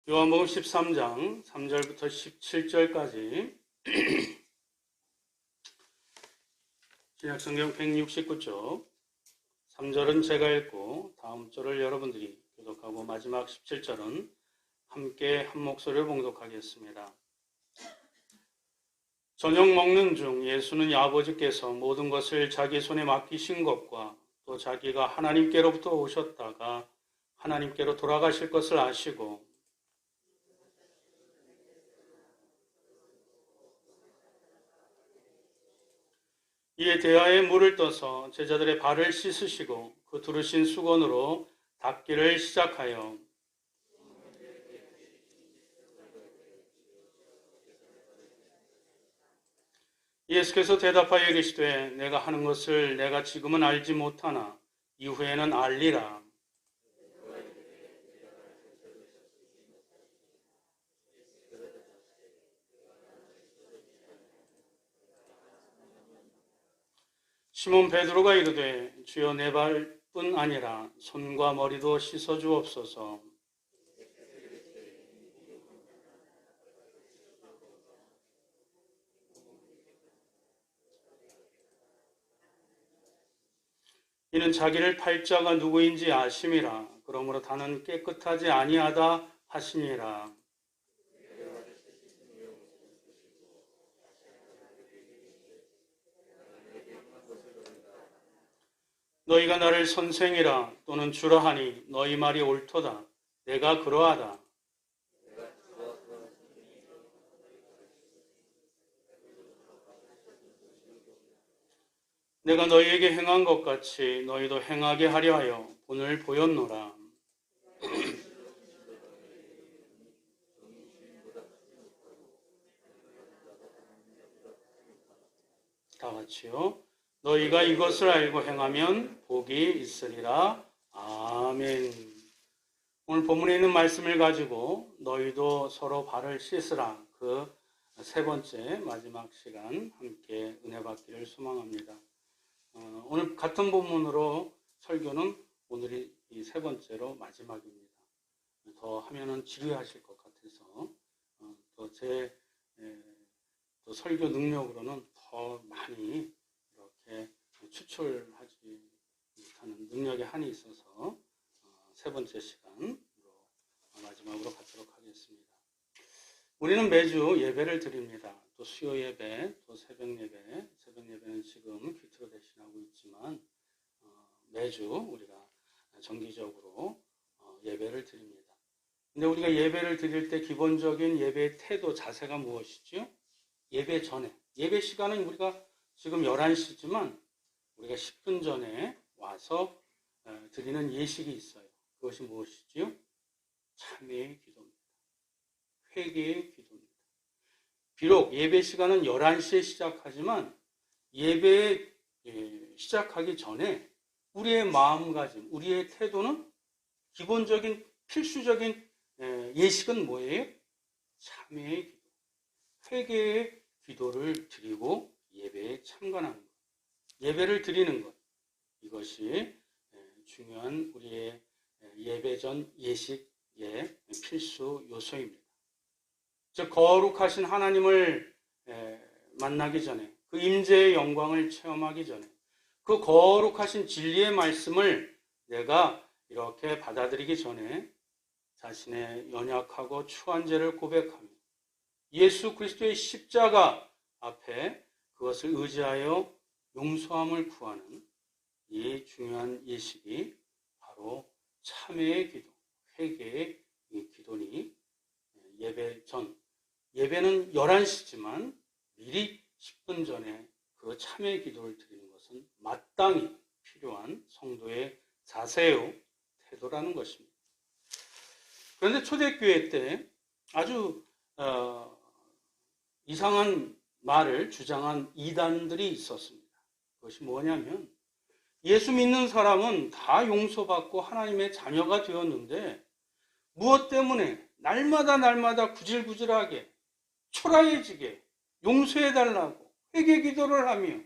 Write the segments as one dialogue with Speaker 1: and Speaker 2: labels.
Speaker 1: 요한복음 13장 3절부터 17절까지 신약성경 169쪽 3절은 제가 읽고 다음 절을 여러분들이 교독하고 마지막 17절은 함께 한 목소리를 봉독하겠습니다. 저녁 먹는 중 예수는 아버지께서 모든 것을 자기 손에 맡기신 것과 또 자기가 하나님께로부터 오셨다가 하나님께로 돌아가실 것을 아시고 이에 대하에 물을 떠서 제자들의 발을 씻으시고 그 두르신 수건으로 닦기를 시작하여 예수께서 대답하여 이르시되 내가 하는 것을 내가 지금은 알지 못하나 이후에는 알리라. 시몬 베드로가 이르되 주여 내 발뿐 아니라 손과 머리도 씻어 주옵소서. 이는 자기를 팔 자가 누구인지 아심이라. 그러므로 다는 깨끗하지 아니하다 하시니라. 너희가 나를 선생이라 또는 주라 하니 너희 말이 옳도다. 내가 그러하다. 내가 너희에게 행한 것 같이 너희도 행하게 하려 하여 본을 보였노라. 다 같이요. 너희가 이것을 알고 행하면 복이 있으리라. 아멘. 오늘 본문에 있는 말씀을 가지고 너희도 서로 발을 씻으라. 그 세 번째 마지막 시간 함께 은혜 받기를 소망합니다. 오늘 같은 본문으로 설교는 오늘이 이 세 번째로 마지막입니다. 더 하면은 지루하실 것 같아서 또 제 설교 능력으로는 더 많이 이렇게 추출하지 못하는 능력의 한이 있어서 세 번째 시간으로 마지막으로 갖도록 하겠습니다. 우리는 매주 예배를 드립니다. 또 수요 예배, 또 새벽 예배, 새벽 예배는 지금 큐티로 대신하고 있지만 매주 우리가 정기적으로 예배를 드립니다. 근데 우리가 예배를 드릴 때 기본적인 예배의 태도, 자세가 무엇이죠? 예배 전에, 예배 시간은 우리가 지금 11시지만 우리가 10분 전에 와서 드리는 예식이 있어요. 그것이 무엇이지요? 참회의 기도입니다. 회개의 기도입니다. 비록 예배 시간은 11시에 시작하지만 예배 시작하기 전에 우리의 마음가짐, 우리의 태도는 기본적인 필수적인 예식은 뭐예요? 참회의 기도, 회개의 기도를 드리고 예배에 참관하는 것, 예배를 드리는 것, 이것이 중요한 우리의 예배 전 예식의 필수 요소입니다. 즉 거룩하신 하나님을 만나기 전에, 그 임재의 영광을 체험하기 전에, 그 거룩하신 진리의 말씀을 내가 이렇게 받아들이기 전에 자신의 연약하고 추한 죄를 고백하며 예수 그리스도의 십자가 앞에 그것을 의지하여 용서함을 구하는 이 중요한 예식이 바로 참회의 기도, 회개의 기도니 예배 전, 예배는 11시지만 미리 10분 전에 그 참회의 기도를 드리는 것은 마땅히 필요한 성도의 자세요, 태도라는 것입니다. 그런데 초대교회 때 아주 이상한 말을 주장한 이단들이 있었습니다. 그것이 뭐냐면 예수 믿는 사람은 다 용서받고 하나님의 자녀가 되었는데 무엇 때문에 날마다 구질구질하게 초라해지게 용서해달라고 회개 기도를 하며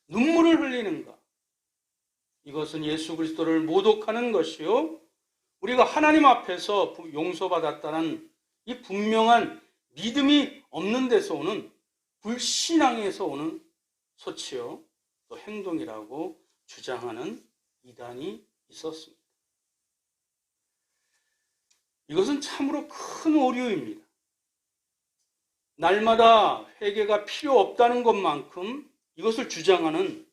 Speaker 1: 눈물을 흘리는가? 이것은 예수 그리스도를 모독하는 것이요, 우리가 하나님 앞에서 용서받았다는 이 분명한 믿음이 없는 데서 오는 불신앙에서 오는 소치요, 또 행동이라고 주장하는 이단이 있었습니다. 이것은 참으로 큰 오류입니다. 날마다 회개가 필요 없다는 것만큼 이것을 주장하는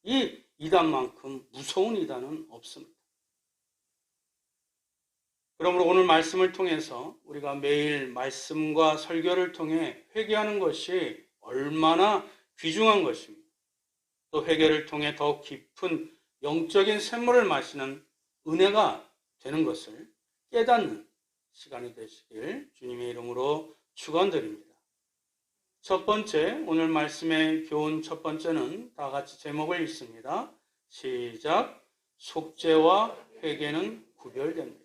Speaker 1: 이 이단만큼 무서운 이단은 없습니다. 그러므로 오늘 말씀을 통해서 우리가 매일 말씀과 설교를 통해 회개하는 것이 얼마나 귀중한 것입니다. 또 회개를 통해 더 깊은 영적인 샘물을 마시는 은혜가 되는 것을 깨닫는 시간이 되시길 주님의 이름으로 축원드립니다. 첫 번째, 오늘 말씀의 교훈 첫 번째는 다 같이 제목을 읽습니다. 시작. 속죄와 회개는 구별됩니다.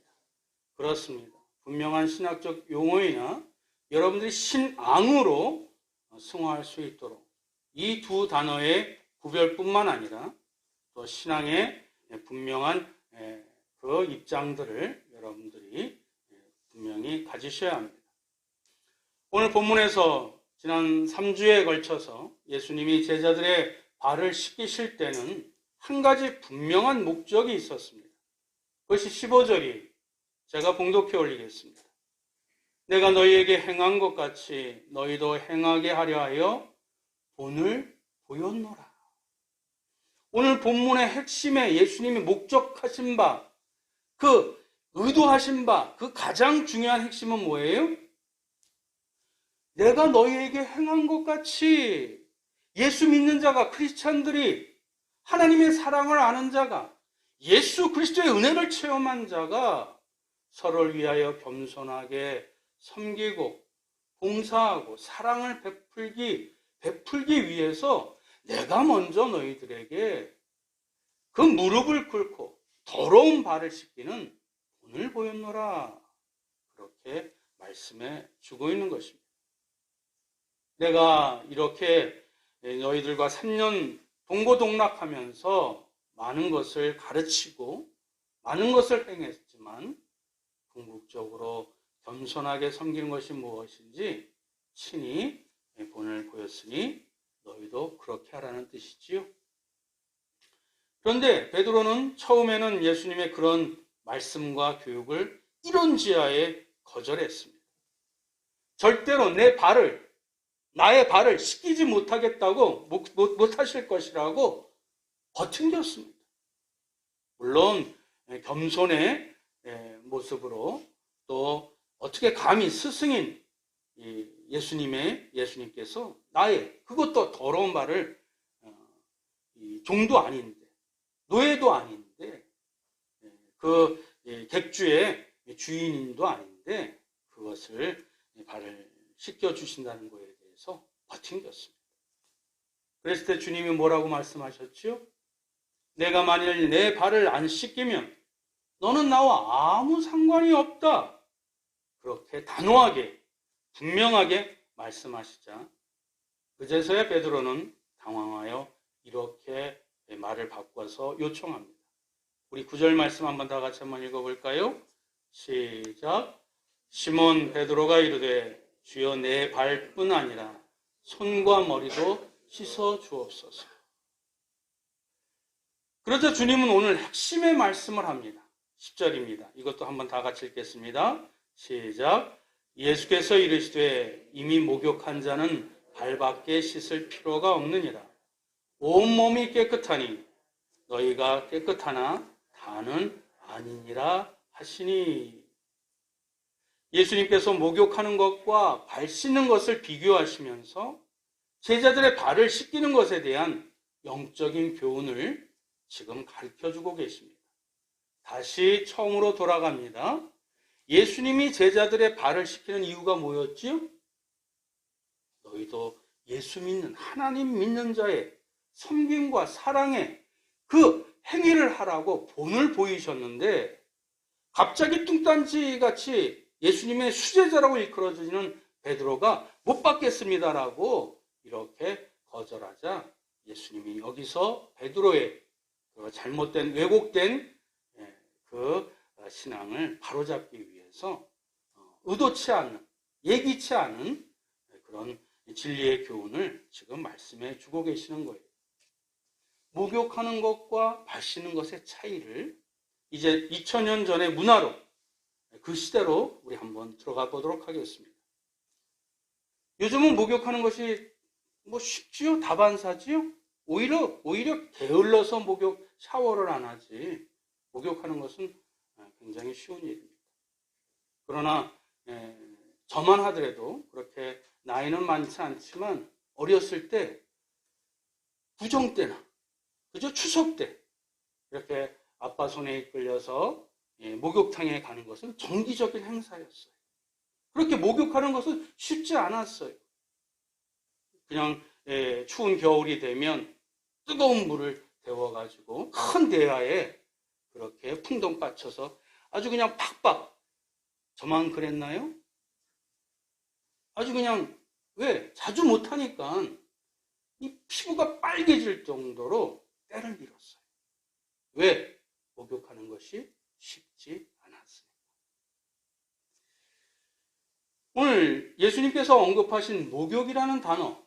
Speaker 1: 그렇습니다. 분명한 신학적 용어이나 여러분들이 신앙으로 승화할 수 있도록 이 두 단어의 구별뿐만 아니라 또 신앙의 분명한 그 입장들을 여러분들이 분명히 가지셔야 합니다. 오늘 본문에서 지난 3주에 걸쳐서 예수님이 제자들의 발을 씻기실 때는 한 가지 분명한 목적이 있었습니다. 그것이 15절이 제가 봉독해 올리겠습니다. 내가 너희에게 행한 것 같이 너희도 행하게 하려 하여 본을 보였노라. 오늘 본문의 핵심에 예수님이 목적하신 바, 그 의도하신 바, 그 가장 중요한 핵심은 뭐예요? 내가 너희에게 행한 것 같이 예수 믿는 자가, 크리스찬들이 하나님의 사랑을 아는 자가, 예수 그리스도의 은혜를 체험한 자가 서로를 위하여 겸손하게 섬기고 봉사하고 사랑을 베풀기 위해서 내가 먼저 너희들에게 그 무릎을 꿇고 더러운 발을 씻기는 본을 보였노라. 그렇게 말씀해 주고 있는 것입니다. 내가 이렇게 너희들과 3년 동고동락하면서 많은 것을 가르치고 많은 것을 행했지만 궁극적으로 겸손하게 섬기는 것이 무엇인지 친히 본을 보였으니 너희도 그렇게 하라는 뜻이지요. 그런데 베드로는 처음에는 예수님의 그런 말씀과 교육을 이론지하에 거절했습니다. 절대로 나의 발을 씻기지 못하겠다고, 못하실 것이라고 버팅겼습니다. 물론 겸손의 모습으로 또 어떻게 감히 스승인 예수님께서 나의 그것도 더러운 발을 종도 아닌데 노예도 아닌데 그 객주의 주인도 아닌데 그것을 발을 씻겨주신다는 것에 대해서 버팅겼습니다. 그랬을 때 주님이 뭐라고 말씀하셨죠? 내가 만일 내 발을 안 씻기면 너는 나와 아무 상관이 없다. 그렇게 단호하게 분명하게 말씀하시자 그제서야 베드로는 당황하여 이렇게 말을 바꿔서 요청합니다. 우리 9절 말씀 한번 다 같이 한번 읽어볼까요? 시작. 시몬 베드로가 이르되 주여 내 발뿐 아니라 손과 머리도 씻어 주옵소서. 그러자 주님은 오늘 핵심의 말씀을 합니다. 10절입니다. 이것도 한번 다 같이 읽겠습니다. 시작. 예수께서 이르시되 이미 목욕한 자는 발밖에 씻을 필요가 없느니라. 온몸이 깨끗하니 너희가 깨끗하나 다는 아니니라 하시니. 예수님께서 목욕하는 것과 발 씻는 것을 비교하시면서 제자들의 발을 씻기는 것에 대한 영적인 교훈을 지금 가르쳐주고 계십니다. 다시 처음으로 돌아갑니다. 예수님이 제자들의 발을 씻기는 이유가 뭐였지요? 너희도 예수 믿는 하나님 믿는 자의 섬김과 사랑의 그 행위를 하라고 본을 보이셨는데 갑자기 뚱딴지같이 예수님의 수제자라고 일컬어지는 베드로가 못 받겠습니다라고 이렇게 거절하자 예수님이 여기서 베드로의 그 잘못된 왜곡된 그 신앙을 바로잡기 위해서 의도치 않는 예기치 않은 그런 진리의 교훈을 지금 말씀해 주고 계시는 거예요. 목욕하는 것과 발 씻는 것의 차이를 이제 2000년 전의 문화로, 그 시대로 우리 한번 들어가 보도록 하겠습니다. 요즘은 목욕하는 것이 쉽지요? 다반사지요? 오히려 게을러서 샤워를 안 하지. 목욕하는 것은 굉장히 쉬운 일입니다. 그러나 저만 하더라도 그렇게 나이는 많지 않지만 어렸을 때 구정 때나 그저 추석 때 이렇게 아빠 손에 이끌려서 목욕탕에 가는 것은 정기적인 행사였어요. 그렇게 목욕하는 것은 쉽지 않았어요. 그냥 추운 겨울이 되면 뜨거운 물을 데워가지고 큰 대야에 그렇게 풍덩 받쳐서 아주 그냥 팍팍. 저만 그랬나요? 아주 그냥 왜? 자주 못하니까 이 피부가 빨개질 정도로 때를 밀었어요. 왜? 목욕하는 것이 쉽지 않았습니다. 오늘 예수님께서 언급하신 목욕이라는 단어,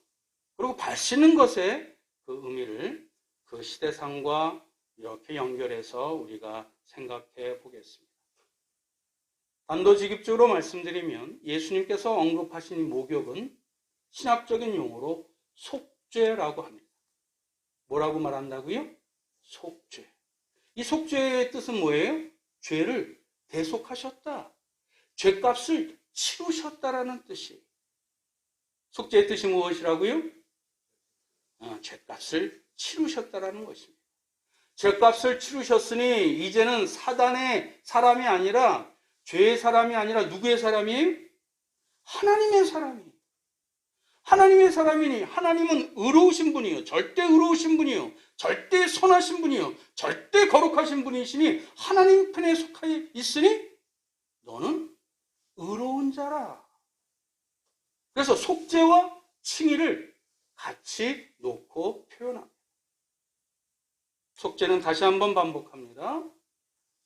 Speaker 1: 그리고 발 씻는 것의 그 의미를 그 시대상과 이렇게 연결해서 우리가 생각해 보겠습니다. 단도직입적으로 말씀드리면 예수님께서 언급하신 목욕은 신학적인 용어로 속죄라고 합니다. 뭐라고 말한다고요? 속죄. 이 속죄의 뜻은 뭐예요? 죄를 대속하셨다. 죄값을 치르셨다라는 뜻이에요. 속죄의 뜻이 무엇이라고요? 죄값을 치르셨다라는 것입니다. 죄값을 치르셨으니 이제는 사단의 사람이 아니라, 죄의 사람이 아니라 누구의 사람이에요? 하나님의 사람이에요. 하나님의 사람이니 하나님은 의로우신 분이요, 절대 의로우신 분이요, 절대 선하신 분이요, 절대 거룩하신 분이시니 하나님 편에 속해 있으니 너는 의로운 자라. 그래서 속죄와 칭의를 같이 놓고 표현합니다. 속죄는 다시 한번 반복합니다.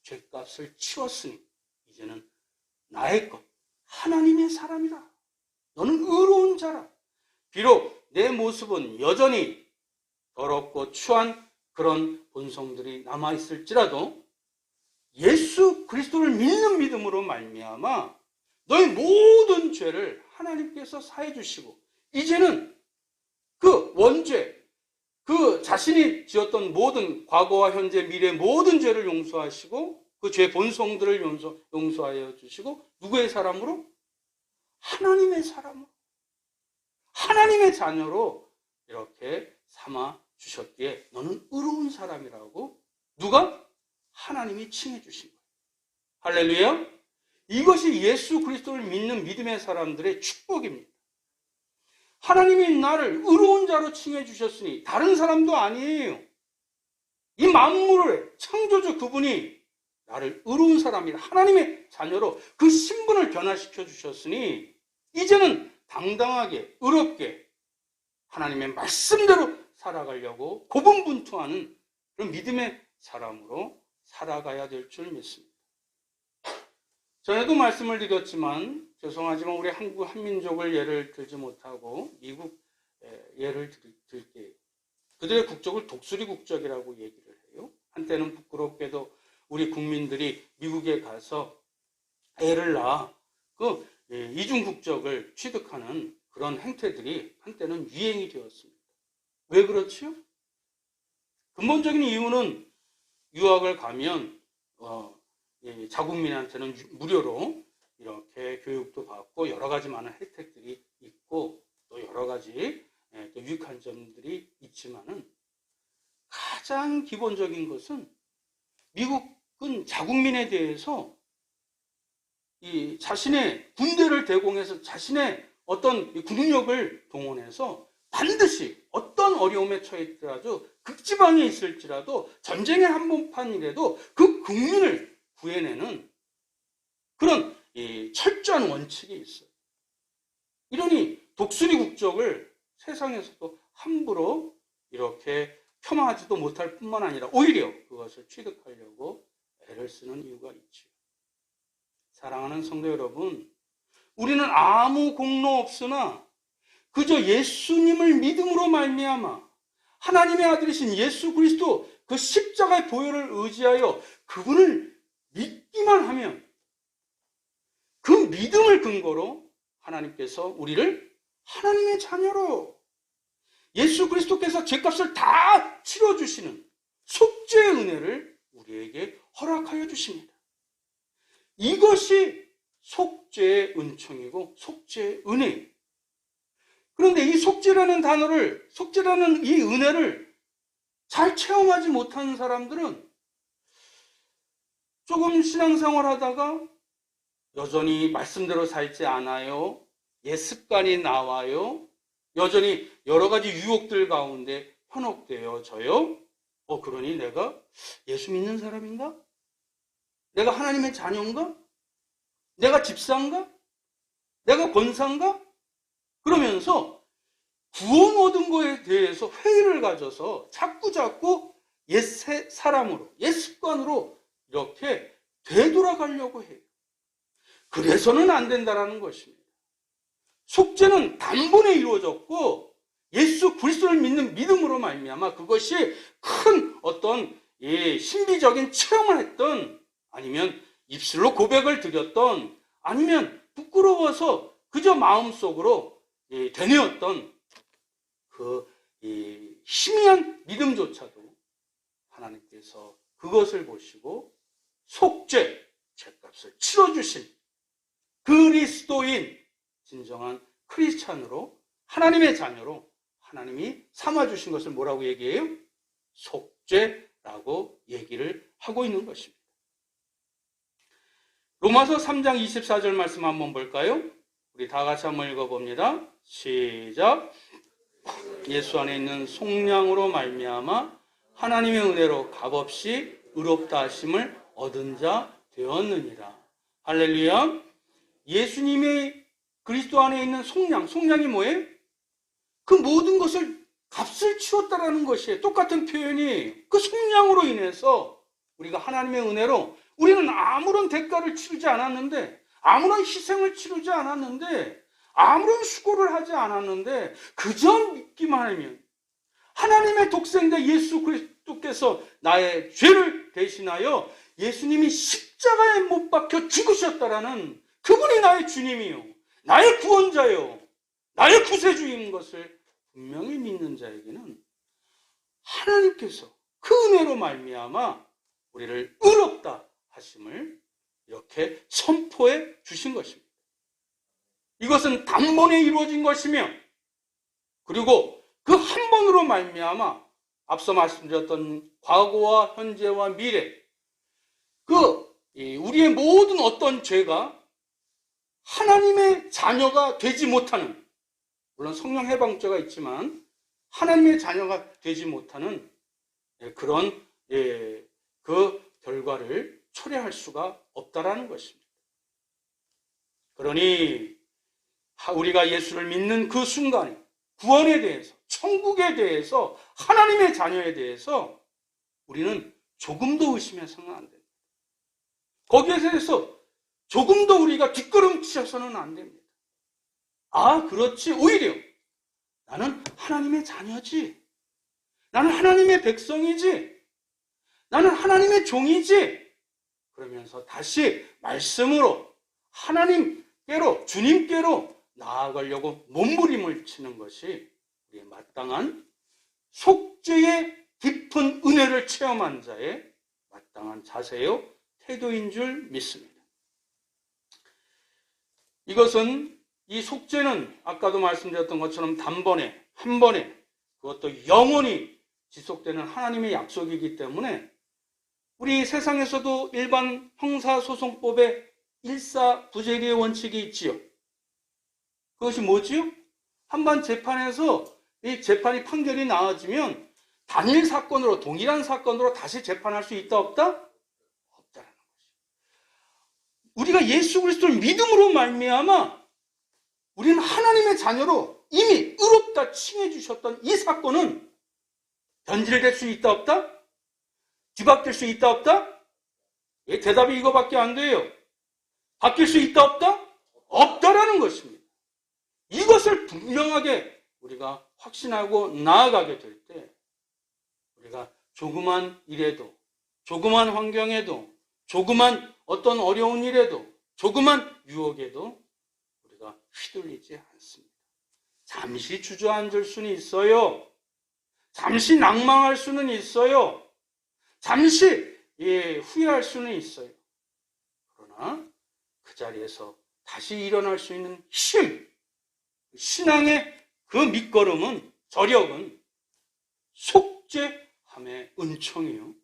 Speaker 1: 죄값을 치웠으니 이제는 나의 것, 하나님의 사람이라. 너는 의로운 자라. 비록 내 모습은 여전히 더럽고 추한 그런 본성들이 남아있을지라도 예수 그리스도를 믿는 믿음으로 말미암아 너의 모든 죄를 하나님께서 사해 주시고 이제는 그 원죄, 그 자신이 지었던 모든 과거와 현재, 미래 모든 죄를 용서하시고 그 죄 본성들을 용서하여 주시고 누구의 사람으로? 하나님의 사람으로. 하나님의 자녀로 이렇게 삼아 주셨기에 너는 의로운 사람이라고 누가? 하나님이 칭해 주신 거예요. 할렐루야. 이것이 예수 그리스도를 믿는 믿음의 사람들의 축복입니다. 하나님이 나를 의로운 자로 칭해 주셨으니 다른 사람도 아니에요. 이 만물의 창조주 그분이 나를 의로운 사람이라 하나님의 자녀로 그 신분을 변화시켜 주셨으니 이제는 당당하게 의롭게 하나님의 말씀대로 살아가려고 고분분투하는 그런 믿음의 사람으로 살아가야 될 줄 믿습니다. 전에도 말씀을 드렸지만 죄송하지만 우리 한민족을 예를 들지 못하고 미국 예를 들게요. 그들의 국적을 독수리 국적이라고 얘기를 해요. 한때는 부끄럽게도 우리 국민들이 미국에 가서 애를 낳아 그 이중 국적을 취득하는 그런 행태들이 한때는 유행이 되었습니다. 왜 그렇지요? 근본적인 이유는 유학을 가면 자국민한테는 무료로 이렇게 교육도 받고 여러 가지 많은 혜택들이 있고 또 여러 가지 또 유익한 점들이 있지만은 가장 기본적인 것은 미국은 자국민에 대해서 이 자신의 군대를 대공해서 자신의 어떤 군력을 동원해서 반드시 어떤 어려움에 처했더라도 극지방에 있을지라도 전쟁의 한복판이라도 그 국민을 구해내는 그런 철저한 원칙이 있어요. 이러니 독수리 국적을 세상에서도 함부로 이렇게 폄하하지도 못할 뿐만 아니라 오히려 그것을 취득하려고 애를 쓰는 이유가 있죠. 사랑하는 성도 여러분, 우리는 아무 공로 없으나 그저 예수님을 믿음으로 말미암아 하나님의 아들이신 예수 그리스도 그 십자가의 보혈을 의지하여 그분을 믿기만 하면 그 믿음을 근거로 하나님께서 우리를 하나님의 자녀로 예수 그리스도께서 죄값을 다 치러주시는 속죄의 은혜를 우리에게 허락하여 주십니다. 이것이 속죄의 은총이고 속죄의 은혜입니다. 그런데 이 속죄라는 단어를, 속죄라는 이 은혜를 잘 체험하지 못하는 사람들은 조금 신앙생활 하다가 여전히 말씀대로 살지 않아요. 옛 습관이 나와요. 여전히 여러 가지 유혹들 가운데 현혹되어져요. 그러니 내가 예수 믿는 사람인가? 내가 하나님의 자녀인가? 내가 집사인가? 내가 권사인가? 그러면서 구원 얻은 거에 대해서 회의를 가져서 자꾸 옛 사람으로, 옛 습관으로 이렇게 되돌아가려고 해요. 그래서는 안 된다라는 것입니다. 속죄는 단번에 이루어졌고 예수 그리스도를 믿는 믿음으로 말미암아 그것이 큰 어떤 신비적인 체험을 했던, 아니면 입술로 고백을 드렸던, 아니면 부끄러워서 그저 마음속으로 되뇌었던 그 희미한 믿음조차도 하나님께서 그것을 보시고 속죄, 죄값을 치러주신 그리스도인, 진정한 크리스찬으로, 하나님의 자녀로 하나님이 삼아주신 것을 뭐라고 얘기해요? 속죄라고 얘기를 하고 있는 것입니다. 로마서 3장 24절 말씀 한번 볼까요? 우리 다 같이 한번 읽어봅니다. 시작. 예수 안에 있는 속량으로 말미암아 하나님의 은혜로 값없이 의롭다 하심을 얻은 자 되었느니라. 할렐루야. 예수님의 그리스도 안에 있는 속량이 뭐예요? 그 모든 것을 값을 치웠다라는 것이에요. 똑같은 표현이 그 속량으로 인해서 우리가 하나님의 은혜로, 우리는 아무런 대가를 치르지 않았는데, 아무런 희생을 치르지 않았는데, 아무런 수고를 하지 않았는데 그저 믿기만 하면 하나님의 독생자 예수 그리스도께서 나의 죄를 대신하여 예수님이 십자가에 못 박혀 죽으셨다라는 그분이 나의 주님이요, 나의 구원자요, 나의 구세주인 것을 분명히 믿는 자에게는 하나님께서 그 은혜로 말미암아 우리를 의롭다 하심을 이렇게 선포해 주신 것입니다. 이것은 단번에 이루어진 것이며, 그리고 그 한 번으로 말미암아 앞서 말씀드렸던 과거와 현재와 미래, 우리의 모든 어떤 죄가 하나님의 자녀가 되지 못하는, 물론 성령 해방죄가 있지만 하나님의 자녀가 되지 못하는 그런 그 결과를 초래할 수가 없다라는 것입니다. 그러니 우리가 예수를 믿는 그 순간에 구원에 대해서, 천국에 대해서, 하나님의 자녀에 대해서 우리는 조금도 의심해서는 안 됩니다. 거기에 대해서 조금도 우리가 뒷걸음치셔서는 안 됩니다. 그렇지, 오히려 나는 하나님의 자녀지, 나는 하나님의 백성이지, 나는 하나님의 종이지, 그러면서 다시 말씀으로 하나님께로, 주님께로 나아가려고 몸부림을 치는 것이 우리의 마땅한 속죄의 깊은 은혜를 체험한 자의 마땅한 자세요, 태도인 줄 믿습니다. 이것은, 이 속죄는 아까도 말씀드렸던 것처럼 단번에, 한 번에, 그것도 영원히 지속되는 하나님의 약속이기 때문에 우리 세상에서도 일반 형사소송법에 일사부재리의 원칙이 있지요. 그것이 뭐지요? 한번 재판에서 이 재판이 판결이 나와지면 단일 사건으로, 동일한 사건으로 다시 재판할 수 있다 없다? 없다라는 것이죠. 우리가 예수 그리스도를 믿음으로 말미암아 우리는 하나님의 자녀로 이미 의롭다 칭해 주셨던 이 사건은 변질될 수 있다 없다? 뒤바뀔 수 있다 없다? 대답이 이거밖에 안 돼요. 바뀔 수 있다 없다? 없다라는 것입니다. 이것을 분명하게 우리가 확신하고 나아가게 될 때 우리가 조그만 일에도, 조그만 환경에도, 조그만 어떤 어려운 일에도, 조그만 유혹에도 우리가 휘둘리지 않습니다. 잠시 주저앉을 수는 있어요. 잠시 낭망할 수는 있어요. 잠시 후회할 수는 있어요. 그러나 그 자리에서 다시 일어날 수 있는 힘, 신앙의 그 밑거름은, 저력은 속죄함의 은총이요,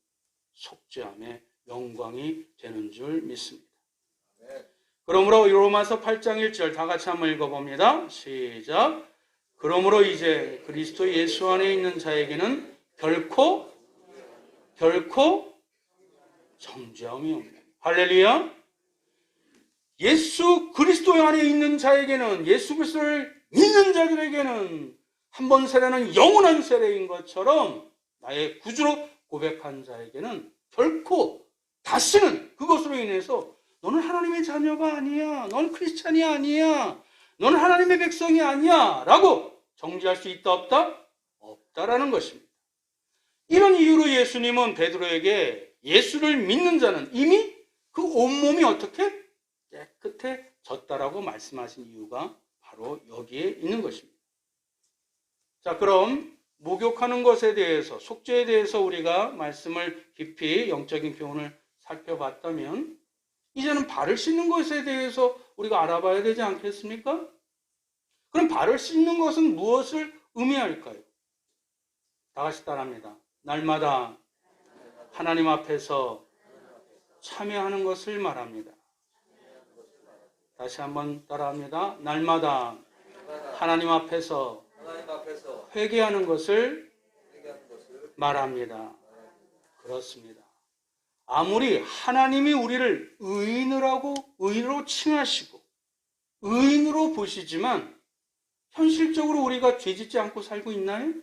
Speaker 1: 속죄함의 영광이 되는 줄 믿습니다. 그러므로 로마서 8장 1절 다 같이 한번 읽어봅니다. 시작. 그러므로 이제 그리스도 예수 안에 있는 자에게는 결코 정죄함이 없네. 할렐루야. 예수 그리스도 안에 있는 자에게는, 예수 그리스도를 믿는 자들에게는 한 번 세례는 영원한 세례인 것처럼 나의 구주로 고백한 자에게는 결코 다시는 그것으로 인해서 너는 하나님의 자녀가 아니야, 넌 크리스찬이 아니야, 너는 하나님의 백성이 아니야 라고 정죄할 수 있다 없다? 없다라는 것입니다. 이런 이유로 예수님은 베드로에게 예수를 믿는 자는 이미 그 온몸이 어떻게 깨끗해졌다라고 말씀하신 이유가 바로 여기에 있는 것입니다. 자, 그럼 목욕하는 것에 대해서, 속죄에 대해서 우리가 말씀을 깊이 영적인 교훈을 살펴봤다면 이제는 발을 씻는 것에 대해서 우리가 알아봐야 되지 않겠습니까? 그럼 발을 씻는 것은 무엇을 의미할까요? 다 같이 따라합니다. 날마다 하나님 앞에서 참여하는 것을 말합니다. 다시 한번 따라합니다. 날마다 하나님 앞에서 회개하는 것을 말합니다. 그렇습니다. 아무리 하나님이 우리를 의인으로 칭하시고 의인으로 보시지만 현실적으로 우리가 죄짓지 않고 살고 있나요?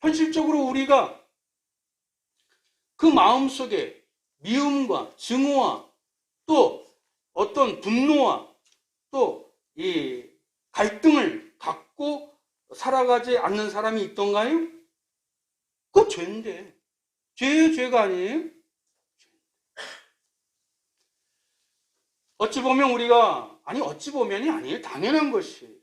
Speaker 1: 현실적으로 우리가 그 마음속에 미움과 증오와 또 어떤 분노와 또 이 갈등을 갖고 살아가지 않는 사람이 있던가요? 그거 죄인데. 죄예요, 죄가 아니에요? 어찌 보면 우리가, 어찌 보면이 아니에요. 당연한 것이에요.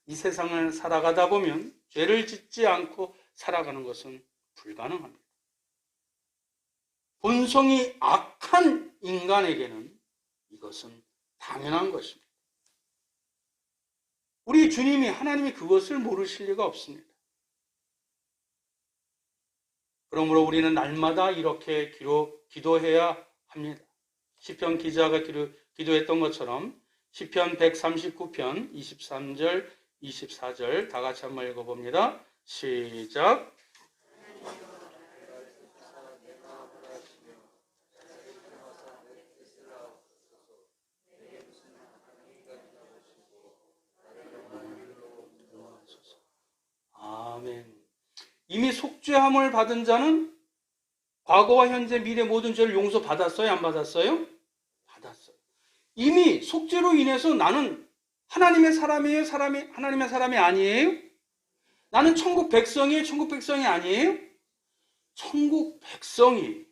Speaker 1: 이 세상을 살아가다 보면 죄를 짓지 않고 살아가는 것은 불가능합니다. 본성이 악한 인간에게는 이것은 당연한 것입니다. 우리 주님이, 하나님이 그것을 모르실 리가 없습니다. 그러므로 우리는 날마다 이렇게 기도해야 합니다. 시편 기자가 기도했던 것처럼 시편 139편 23절, 24절 다 같이 한번 읽어봅니다. 시작. 아멘. 이미 속죄함을 받은 자는 과거와 현재, 미래 모든 죄를 용서받았어요? 안 받았어요? 받았어요. 이미 속죄로 인해서 나는 하나님의 사람이에요? 하나님의 사람이 아니에요? 나는 천국 백성이에요? 천국 백성이 아니에요? 천국 백성이.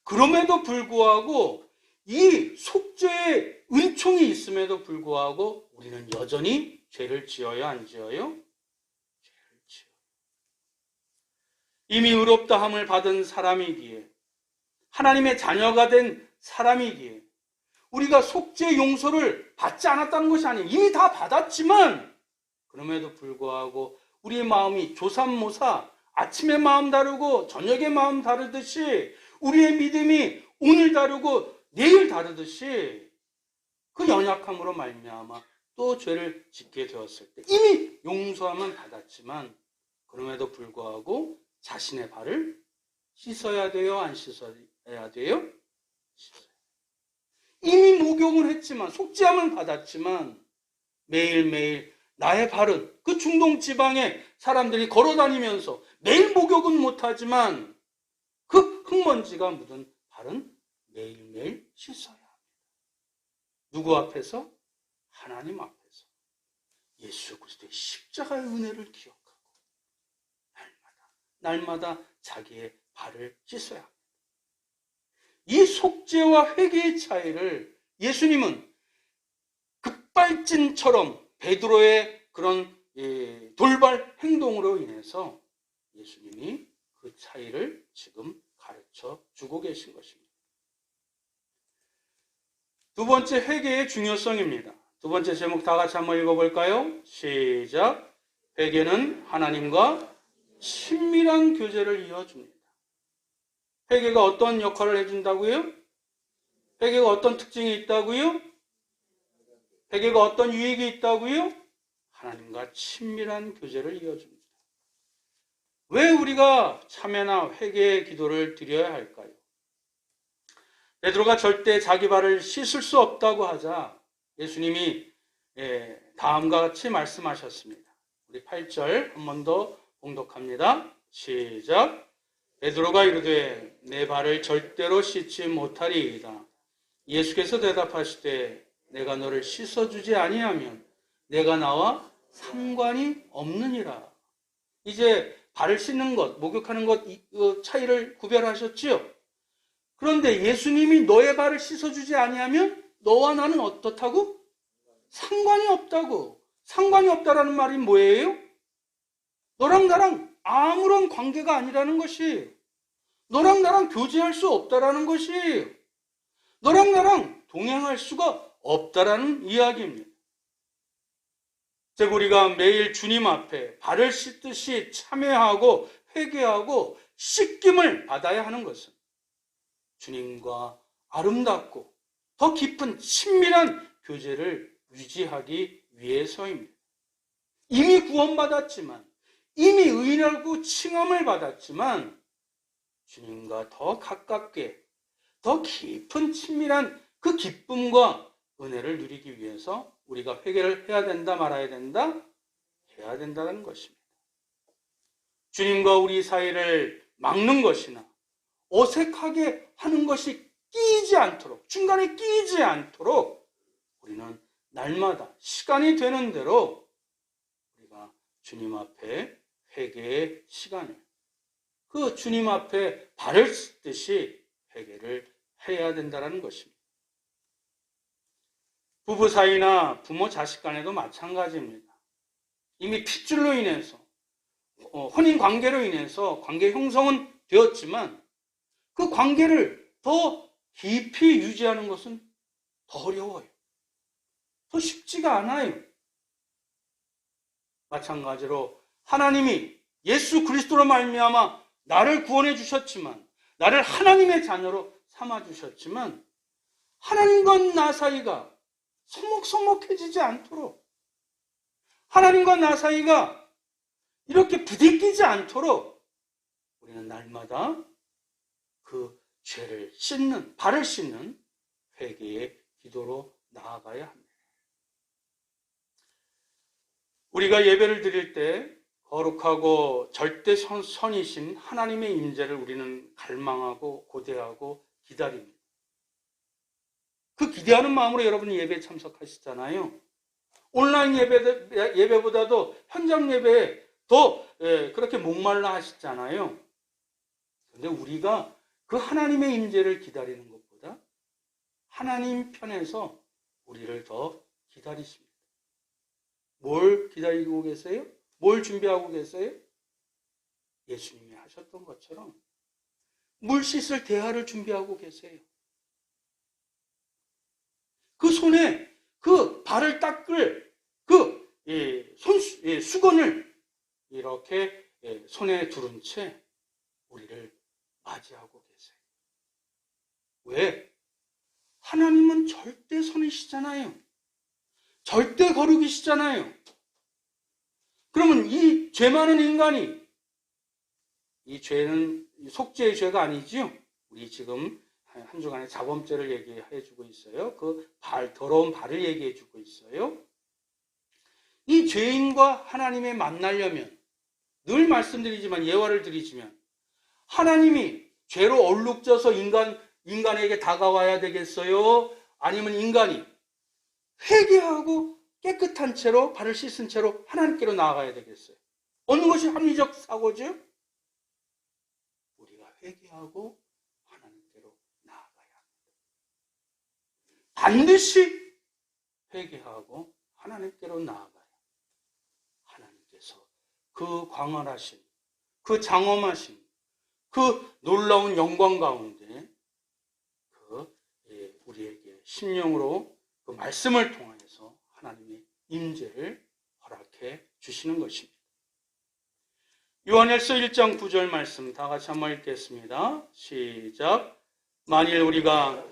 Speaker 1: 그럼에도 불구하고 이 속죄의 은총이 있음에도 불구하고 우리는 여전히 죄를 지어요? 안 지어요? 이미 의롭다함을 받은 사람이기에, 하나님의 자녀가 된 사람이기에 우리가 속죄 용서를 받지 않았다는 것이 아니에요. 이미 다 받았지만 그럼에도 불구하고 우리의 마음이 조삼모사, 아침에 마음 다르고 저녁에 마음 다르듯이 우리의 믿음이 오늘 다르고 내일 다르듯이 그 연약함으로 말미암아 또 죄를 짓게 되었을 때 이미 용서함은 받았지만 그럼에도 불구하고 자신의 발을 씻어야 돼요? 안 씻어야 돼요? 씻어야. 이미 목욕을 했지만, 속죄함을 받았지만 매일매일 나의 발은 그 중동 지방에 사람들이 걸어다니면서 매일 목욕은 못하지만 그 흙먼지가 묻은 발은 매일매일 씻어야 합니다. 누구 앞에서? 하나님 앞에서 예수 그리스도의 십자가의 은혜를 기억하고 날마다 자기의 발을 씻어야 합니다. 이 속죄와 회개의 차이를 예수님은 급발진처럼 베드로의 그런 돌발 행동으로 인해서 예수님이 그 차이를 지금 가르쳐 주고 계신 것입니다. 두 번째, 회개의 중요성입니다. 두 번째 제목 다 같이 한번 읽어볼까요? 시작. 회개는 하나님과 친밀한 교제를 이어줍니다. 회개가 어떤 역할을 해준다고요? 회개가 어떤 특징이 있다고요? 회개가 어떤 유익이 있다고요? 하나님과 친밀한 교제를 이어줍니다. 왜 우리가 참회나 회개의 기도를 드려야 할까요? 베드로가 절대 자기 발을 씻을 수 없다고 하자 예수님이 다음과 같이 말씀하셨습니다. 우리 8절 한 번 더 봉독합니다. 시작. 베드로가 이르되 내 발을 절대로 씻지 못하리이다. 예수께서 대답하시되 내가 너를 씻어주지 아니하면 내가 나와 상관이 없느니라. 이제 발을 씻는 것, 목욕하는 것 차이를 구별하셨지요? 그런데 예수님이 너의 발을 씻어주지 아니하면 너와 나는 어떻다고? 상관이 없다고. 상관이 없다라는 말이 뭐예요? 너랑 나랑 아무런 관계가 아니라는 것이에요. 너랑 나랑 교제할 수 없다라는 것이에요. 너랑 나랑 동행할 수가 없다라는 이야기입니다. 즉 우리가 매일 주님 앞에 발을 씻듯이 참회하고 회개하고 씻김을 받아야 하는 것은 주님과 아름답고 더 깊은 친밀한 교제를 유지하기 위해서입니다. 이미 구원받았지만, 이미 의인이라고 칭함을 받았지만 주님과 더 가깝게, 더 깊은 친밀한 그 기쁨과 은혜를 누리기 위해서 우리가 회개를 해야 된다, 말아야 된다? 해야 된다는 것입니다. 주님과 우리 사이를 막는 것이나 어색하게 하는 것이 끼이지 않도록, 중간에 끼이지 않도록 우리는 날마다 시간이 되는 대로 우리가 주님 앞에 회개의 시간을, 그 주님 앞에 발을 씻듯이 회개를 해야 된다는 것입니다. 부부 사이나 부모 자식 간에도 마찬가지입니다. 이미 핏줄로 인해서, 혼인 관계로 인해서 관계 형성은 되었지만 그 관계를 더 깊이 유지하는 것은 더 어려워요. 더 쉽지가 않아요. 마찬가지로 하나님이 예수 그리스도로 말미암아 나를 구원해 주셨지만, 나를 하나님의 자녀로 삼아 주셨지만 하나님과 나 사이가 서먹서먹해지지 않도록, 하나님과 나 사이가 이렇게 부딪히지 않도록 우리는 날마다 그 죄를 씻는, 발을 씻는 회개의 기도로 나아가야 합니다. 우리가 예배를 드릴 때 거룩하고 절대 선이신 하나님의 임재를 우리는 갈망하고 고대하고 기다립니다. 그 기대하는 마음으로 여러분이 예배에 참석하시잖아요. 온라인 예배보다도 현장 예배에 더 그렇게 목말라 하시잖아요. 그런데 우리가 그 하나님의 임재를 기다리는 것보다 하나님 편에서 우리를 더 기다리십니다. 뭘 기다리고 계세요? 뭘 준비하고 계세요? 예수님이 하셨던 것처럼 물 씻을 대야를 준비하고 계세요. 그 손에 그 발을 닦을 그 수건을 이렇게 손에 두른 채 우리를 맞이하고 계세요. 왜? 하나님은 절대 선이시잖아요. 절대 거룩이시잖아요. 그러면 이 죄 많은 인간이, 이 죄는 속죄의 죄가 아니지요. 우리 지금 한 주간의 자범죄를 얘기해 주고 있어요. 그 더러운 발을 얘기해 주고 있어요. 이 죄인과 하나님의 만나려면 늘 말씀드리지만, 예화를 드리지만, 하나님이 죄로 얼룩져서 인간에게 다가와야 되겠어요? 아니면 인간이 회개하고 깨끗한 채로 발을 씻은 채로 하나님께로 나아가야 되겠어요? 어느 것이 합리적 사고죠? 우리가 회개하고 하나님께로 나아가야 합니다. 반드시 회개하고 하나님께로 나아가야 하나님께서 그 광활하신, 그 장엄하신, 그 놀라운 영광 가운데 우리에게 심령으로 그 말씀을 통해서 하나님의 임재를 허락해 주시는 것입니다. 요한일서 1장 9절 말씀 다 같이 한번 읽겠습니다. 시작. 만일 우리가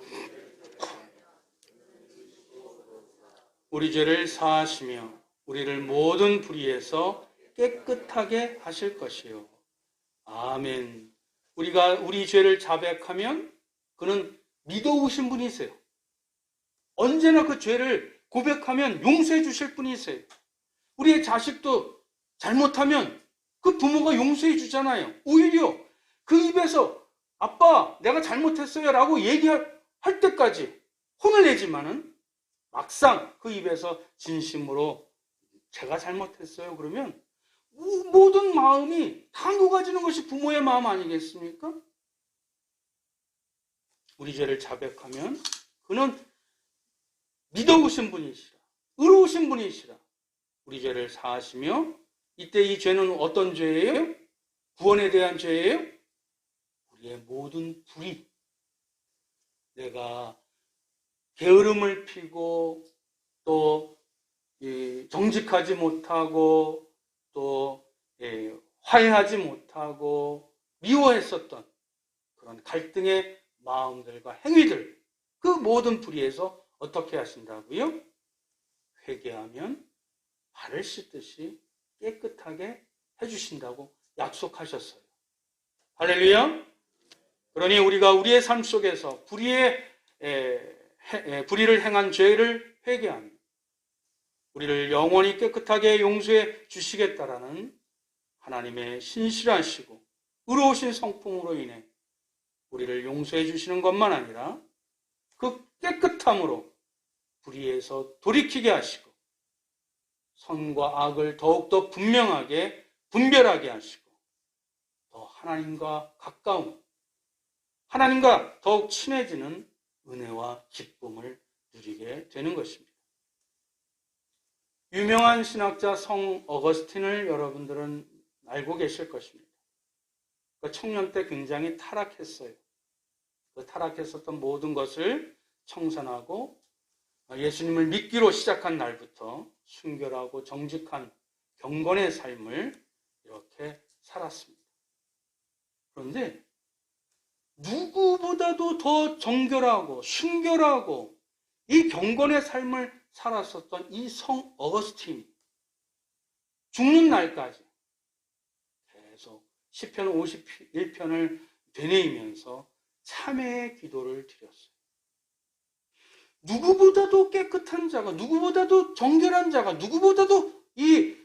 Speaker 1: 우리 죄를 사하시며 우리를 모든 불의에서 깨끗하게 하실 것이요. 아멘. 우리가 우리 죄를 자백하면 그는 믿어오신 분이세요. 언제나 그 죄를 고백하면 용서해 주실 분이세요. 우리의 자식도 잘못하면 그 부모가 용서해 주잖아요. 오히려 그 입에서 아빠 내가 잘못했어요 라고 얘기할 때까지 혼을 내지만은 막상 그 입에서 진심으로 제가 잘못했어요 그러면 모든 마음이 다 녹아지는 것이 부모의 마음 아니겠습니까? 우리 죄를 자백하면 그는 믿어오신 분이시라, 의로우신 분이시라. 우리 죄를 사하시며, 이때 이 죄는 어떤 죄예요? 구원에 대한 죄예요? 우리의 모든 불의, 내가 게으름을 피고 또 정직하지 못하고 또 화해하지 못하고 미워했었던 그런 갈등의 마음들과 행위들, 그 모든 불의에서 어떻게 하신다고요? 회개하면 발을 씻듯이 깨끗하게 해주신다고 약속하셨어요. 할렐루야. 그러니 우리가 우리의 삶 속에서 불의를 행한 죄를 회개하며 우리를 영원히 깨끗하게 용서해 주시겠다라는 하나님의 신실하시고 의로우신 성품으로 인해 우리를 용서해 주시는 것만 아니라 그 깨끗함으로 불의에서 돌이키게 하시고 선과 악을 더욱더 분명하게 분별하게 하시고 더 하나님과 가까운, 하나님과 더욱 친해지는 은혜와 기쁨을 누리게 되는 것입니다. 유명한 신학자 성 어거스틴을 여러분들은 알고 계실 것입니다. 그 청년 때 굉장히 타락했어요. 그 타락했었던 모든 것을 청산하고 예수님을 믿기로 시작한 날부터 순결하고 정직한 경건의 삶을 이렇게 살았습니다. 그런데 누구보다도 더 정결하고 순결하고 이 경건의 삶을 살았었던 이 성 어거스틴이 죽는 날까지 계속 시편 51편을 되뇌이면서 참회의 기도를 드렸어요. 누구보다도 깨끗한 자가, 누구보다도 정결한 자가, 누구보다도 이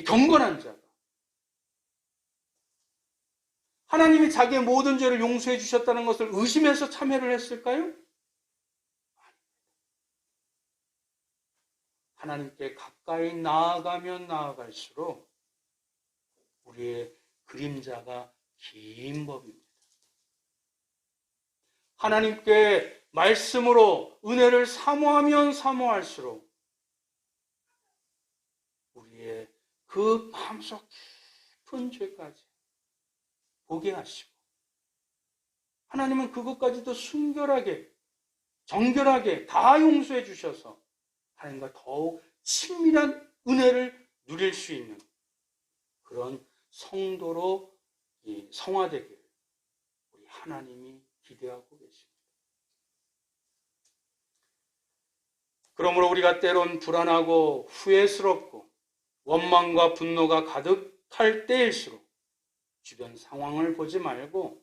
Speaker 1: 경건한 자가 하나님이 자기의 모든 죄를 용서해 주셨다는 것을 의심해서 참회를 했을까요? 하나님께 가까이 나아가면 나아갈수록 우리의 그림자가 긴 법입니다. 하나님께 말씀으로 은혜를 사모하면 사모할수록 우리의 그 마음속 깊은 죄까지 보게 하시고 하나님은 그것까지도 순결하게 정결하게 다 용서해 주셔서 하나님과 더욱 친밀한 은혜를 누릴 수 있는 그런 성도로 성화되기를 우리 하나님이 기대하고 계십니다. 그러므로 우리가 때론 불안하고 후회스럽고 원망과 분노가 가득할 때일수록 주변 상황을 보지 말고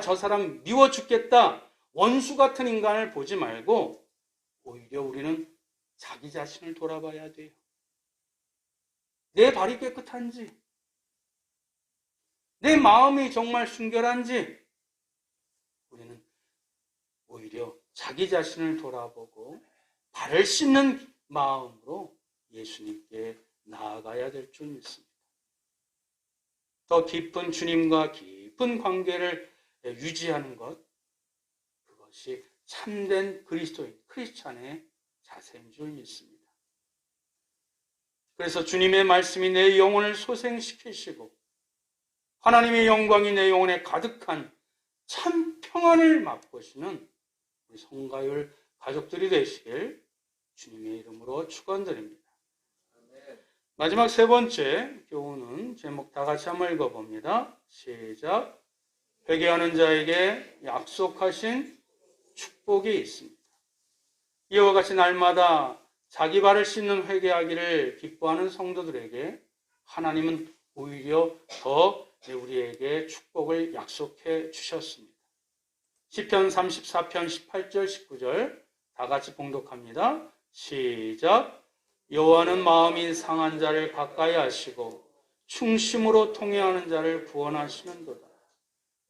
Speaker 1: 저 사람 미워 죽겠다, 원수 같은 인간을 보지 말고 오히려 우리는 자기 자신을 돌아봐야 돼요. 내 발이 깨끗한지, 내 마음이 정말 순결한지 우리는 오히려 자기 자신을 돌아보고 발을 씻는 마음으로 예수님께 나아가야 될 줄 믿습니다. 더 깊은 주님과 깊은 관계를 유지하는 것, 그것이 참된 그리스도인, 크리스찬의 자세인 줄 믿습니다. 그래서 주님의 말씀이 내 영혼을 소생시키시고 하나님의 영광이 내 영혼에 가득한 참 평안을 맛보시는 우리 성가율 가족들이 되시길 주님의 이름으로 축원드립니다. 마지막 세 번째 교훈은 제목 다 같이 한번 읽어봅니다. 시작. 회개하는 자에게 약속하신 축복이 있습니다. 이와 같이 날마다 자기 발을 씻는 회개하기를 기뻐하는 성도들에게 하나님은 오히려 더 우리에게 축복을 약속해 주셨습니다. 시편 34편 18절 19절 다 같이 봉독합니다. 시작. 여호와는 마음이 상한 자를 가까이 하시고 충심으로 통회하는 자를 구원하시는도다.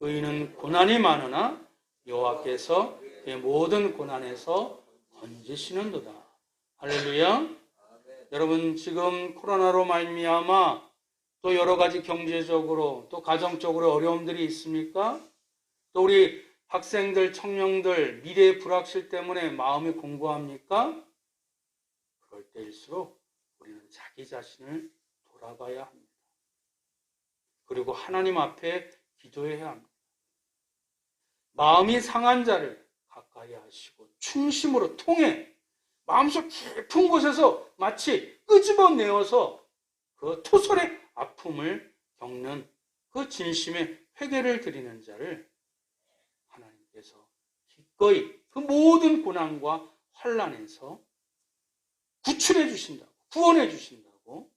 Speaker 1: 의인은 고난이 많으나 여호와께서 그의 모든 고난에서 건지시는도다. 할렐루야. 여러분, 지금 코로나로 말미암아 또 여러 가지 경제적으로 또 가정적으로 어려움들이 있습니까? 또 우리 학생들, 청년들 미래의 불확실 때문에 마음이 공고합니까? 그럴 때일수록 우리는 자기 자신을 돌아봐야 합니다. 그리고 하나님 앞에 기도해야 합니다. 마음이 상한 자를 가까이 하시고 충심으로 통해 마음속 깊은 곳에서 마치 끄집어내어서 그 토설의 아픔을 겪는 그 진심의 회개를 드리는 자를 하나님께서 기꺼이 그 모든 고난과 환난에서 구출해 주신다고, 구원해 주신다고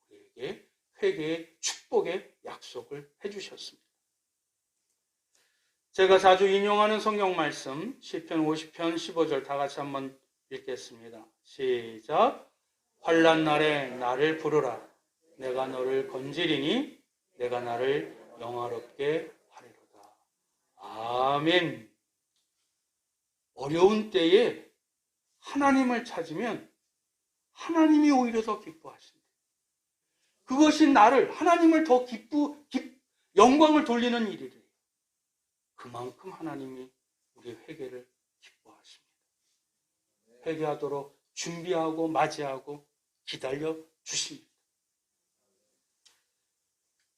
Speaker 1: 우리에게 회개의 축복의 약속을 해 주셨습니다. 제가 자주 인용하는 성경 말씀 시편 50편 15절 다 같이 한번 읽겠습니다. 시작. 환난 날에 나를 부르라. 내가 너를 건지리니 내가 나를 영화롭게 하리로다. 아멘. 어려운 때에 하나님을 찾으면 하나님이 오히려 더 기뻐하신다. 그것이 나를, 하나님을 더 영광을 돌리는 일이래요. 그만큼 하나님이 우리의 회개를 기뻐하십니다. 회개하도록 준비하고 맞이하고 기다려 주십니다.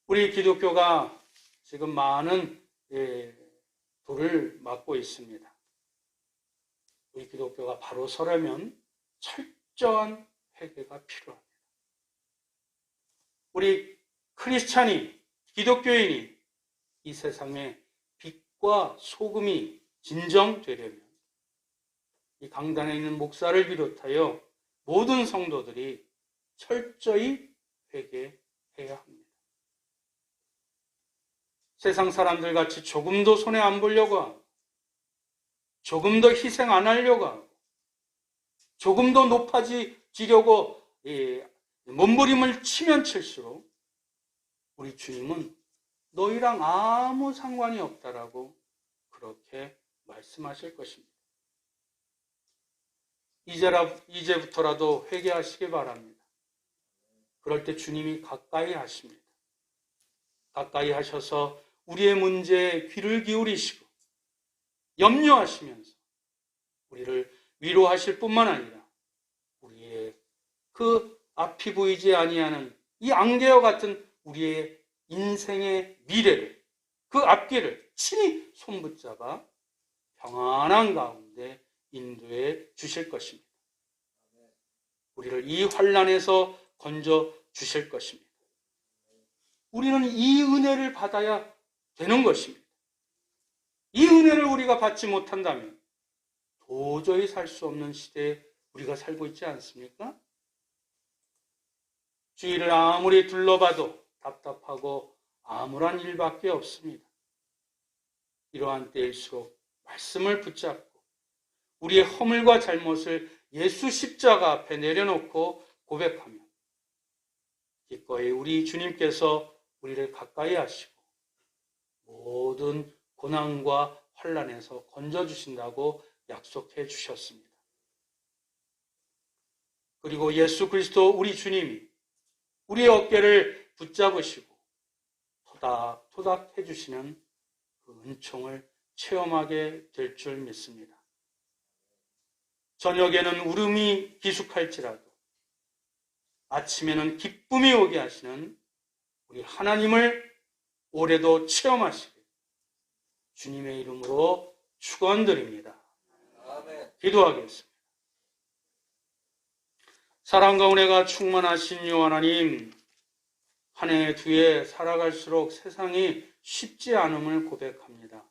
Speaker 1: 우리 기독교가 지금 많은 돌을 맞고 있습니다. 우리 기독교가 바로 서려면 철저한 회개가 필요합니다. 우리 크리스찬이, 기독교인이 이 세상에 빛과 소금이 진정되려면 이 강단에 있는 목사를 비롯하여 모든 성도들이 철저히 회개해야 합니다. 세상 사람들 같이 조금도 손해 안 보려고 하고, 조금 더 희생 안 하려고 하고, 조금 더 높아지려고 몸부림을 치면 칠수록 우리 주님은 너희랑 아무 상관이 없다라고 그렇게 말씀하실 것입니다. 이제부터라도 회개하시기 바랍니다. 그럴 때 주님이 가까이 하십니다. 가까이 하셔서 우리의 문제에 귀를 기울이시고 염려하시면서 우리를 위로하실 뿐만 아니라 우리의 그 앞이 보이지 아니하는 이 안개와 같은 우리의 인생의 미래를, 그 앞길을 친히 손붙잡아 평안한 가운데 인도해 주실 것입니다. 우리를 이 환난에서 건져 주실 것입니다. 우리는 이 은혜를 받아야 되는 것입니다. 이 은혜를 우리가 받지 못한다면 도저히 살 수 없는 시대에 우리가 살고 있지 않습니까? 주위를 아무리 둘러봐도 답답하고 암울한 일밖에 없습니다. 이러한 때일수록 말씀을 붙잡고 우리의 허물과 잘못을 예수 십자가 앞에 내려놓고 고백하며 기꺼이 우리 주님께서 우리를 가까이 하시고 모든 고난과 환난에서 건져주신다고 약속해 주셨습니다. 그리고 예수 그리스도 우리 주님이 우리의 어깨를 붙잡으시고 토닥토닥 해주시는 그 은총을 체험하게 될 줄 믿습니다. 저녁에는 울음이 기숙할지라도 아침에는 기쁨이 오게 하시는 우리 하나님을 올해도 체험하시길 주님의 이름으로 축원드립니다. 기도하겠습니다. 사랑과 은혜가 충만하신 유 하나님, 한 해 두 해 살아갈수록 세상이 쉽지 않음을 고백합니다.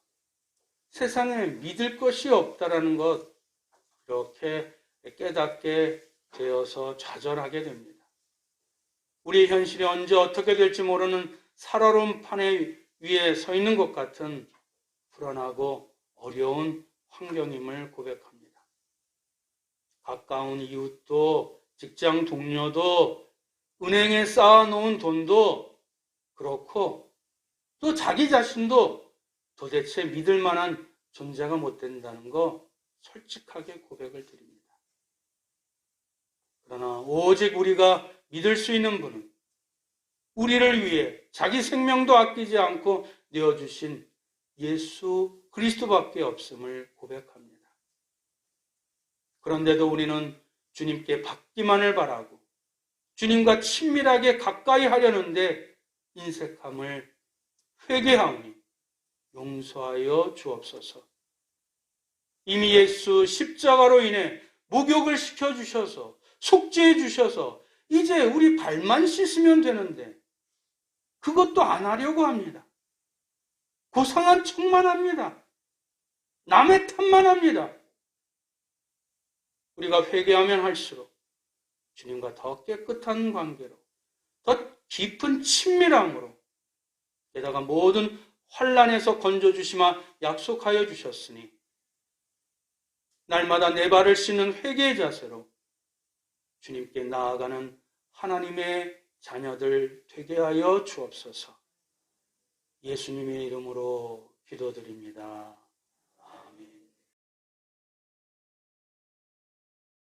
Speaker 1: 세상에 믿을 것이 없다라는 것, 이렇게 깨닫게 되어서 좌절하게 됩니다. 우리의 현실이 언제 어떻게 될지 모르는 살얼음 판에 위에 서 있는 것 같은 불안하고 어려운 환경임을 고백합니다. 가까운 이웃도, 직장 동료도, 은행에 쌓아놓은 돈도 그렇고 또 자기 자신도 도대체 믿을 만한 존재가 못 된다는 거 솔직하게 고백을 드립니다. 그러나 오직 우리가 믿을 수 있는 분은 우리를 위해 자기 생명도 아끼지 않고 내어주신 예수 그리스도밖에 없음을 고백합니다. 그런데도 우리는 주님께 받기만을 바라고 주님과 친밀하게 가까이 하려는데 인색함을 회개하오니 용서하여 주옵소서. 이미 예수 십자가로 인해 목욕을 시켜주셔서 속죄해 주셔서 이제 우리 발만 씻으면 되는데 그것도 안 하려고 합니다. 고상한 척만 합니다. 남의 탓만 합니다. 우리가 회개하면 할수록 주님과 더 깨끗한 관계로, 더 깊은 친밀함으로, 게다가 모든 환난에서 건져주시마 약속하여 주셨으니 날마다 내 발을 씻는 회개의 자세로 주님께 나아가는 하나님의 자녀들 되게 하여 주옵소서. 예수님의 이름으로 기도드립니다.